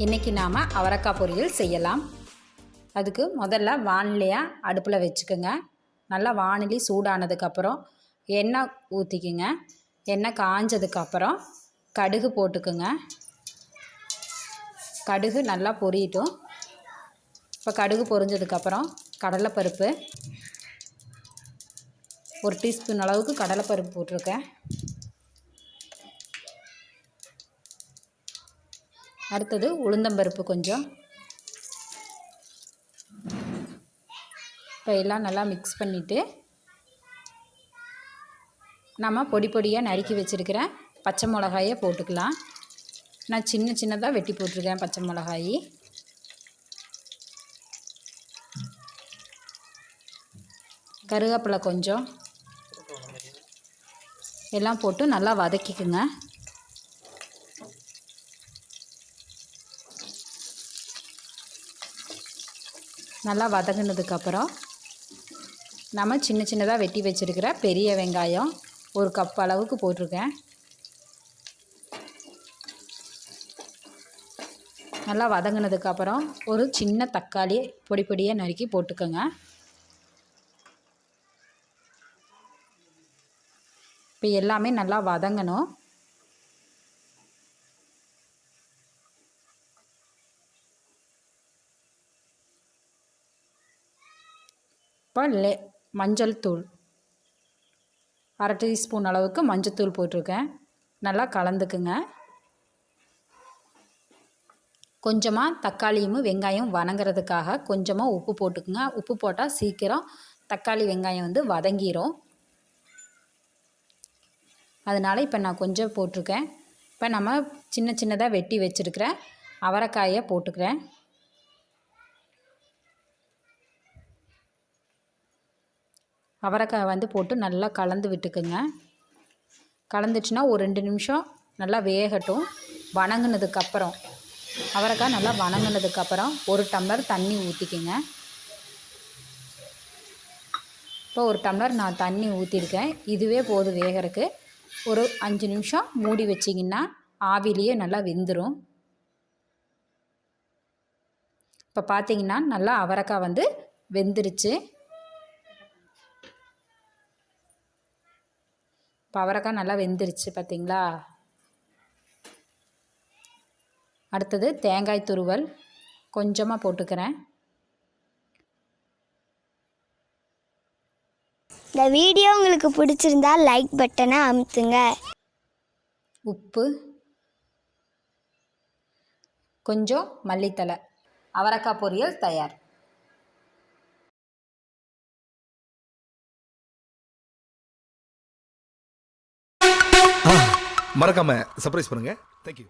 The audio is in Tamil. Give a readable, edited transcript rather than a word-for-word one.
இன்றைக்கி நாம் அவரைக்காய் பொரியல் செய்யலாம். அதுக்கு முதல்ல வானிலையை அடுப்பில் வச்சுக்கோங்க. நல்லா வானிலை சூடானதுக்கப்புறம் எண்ணெய் ஊற்றிக்குங்க. எண்ணெய் காஞ்சதுக்கப்புறம் கடுகு போட்டுக்குங்க. கடுகு நல்லா பொரியட்டும். இப்போ கடுகு பொரிஞ்சதுக்கப்புறம் கடலைப்பருப்பு, 1 டீஸ்பூன் அளவுக்கு கடலைப்பருப்பு போட்டிருக்கேன். அடுத்தது உளுந்தம்பருப்பு கொஞ்சம். இப்போ எல்லாம் நல்லா மிக்ஸ் பண்ணிவிட்டு நம்ம பொடி பொடியாக நறுக்கி வச்சுருக்கிற பச்சை மிளகாயை போட்டுக்கலாம். நான் சின்ன சின்னதாக வெட்டி போட்டிருக்கேன் பச்சை மிளகாய். கருவேப்பிலை கொஞ்சம் எல்லாம் போட்டு நல்லா வதக்கிக்குங்க. நல்லா வதங்கினதுக்கப்புறம் நம்ம சின்ன சின்னதாக வெட்டி வச்சுருக்கிற பெரிய வெங்காயம் 1 கப் அளவுக்கு போட்டிருக்கேன். நல்லா வதங்கினதுக்கப்புறம் ஒரு சின்ன தக்காளி பொடி பொடியாக நறுக்கி போட்டுக்கோங்க. இப்போ எல்லாமே நல்லா வதங்கணும். இப்போ மஞ்சள் தூள் 1/2 டீஸ்பூன் அளவுக்கு மஞ்சள் போட்டிருக்கேன். நல்லா கலந்துக்குங்க. கொஞ்சமாக தக்காளியும் வெங்காயம் வதங்கிறதுக்காக கொஞ்சமாக உப்பு போட்டுக்குங்க. உப்பு போட்டால் சீக்கிரம் தக்காளி வெங்காயம் வதங்கிடும். அதனால் இப்போ நான் கொஞ்சம் போட்டிருக்கேன். இப்போ நம்ம சின்ன சின்னதாக வெட்டி வச்சுருக்கிற அவரைக்காயை போட்டுக்கிறேன். அவரைக்காய் போட்டு நல்லா கலந்து விட்டுக்குங்க. கலந்துச்சுன்னா ஒரு 2 நிமிஷம் நல்லா வேகட்டும். வணங்கினதுக்கப்புறம் அவரைக்காய் நல்லா வணங்கினதுக்கப்புறம் 1 டம்ளர் தண்ணி ஊற்றிக்குங்க. இப்போ 1 டம்ளர் நான் தண்ணி ஊற்றிருக்கேன். இதுவே போதும் வேகிறதுக்கு. ஒரு 5 நிமிஷம் மூடி வச்சிங்கன்னா ஆவிலேயே நல்லா வெந்துடும். இப்போ பார்த்தீங்கன்னா நல்லா அவரைக்காய் வெந்துருச்சு. இப்போ அவரைக்காய் நல்லா வெந்துருச்சு பார்த்தீங்களா. அடுத்தது தேங்காய் துருவல் கொஞ்சமாக போட்டுக்கிறேன். இந்த வீடியோ உங்களுக்கு பிடிச்சிருந்தா லைக் பட்டனை அமுத்துங்க. உப்பு கொஞ்சம் மல்லித்தழை. அவரைக்காய் பொரியல் தயார். மறக்காம சர்ப்ரைஸ் பண்ணுங்க. தேங்க்யூ.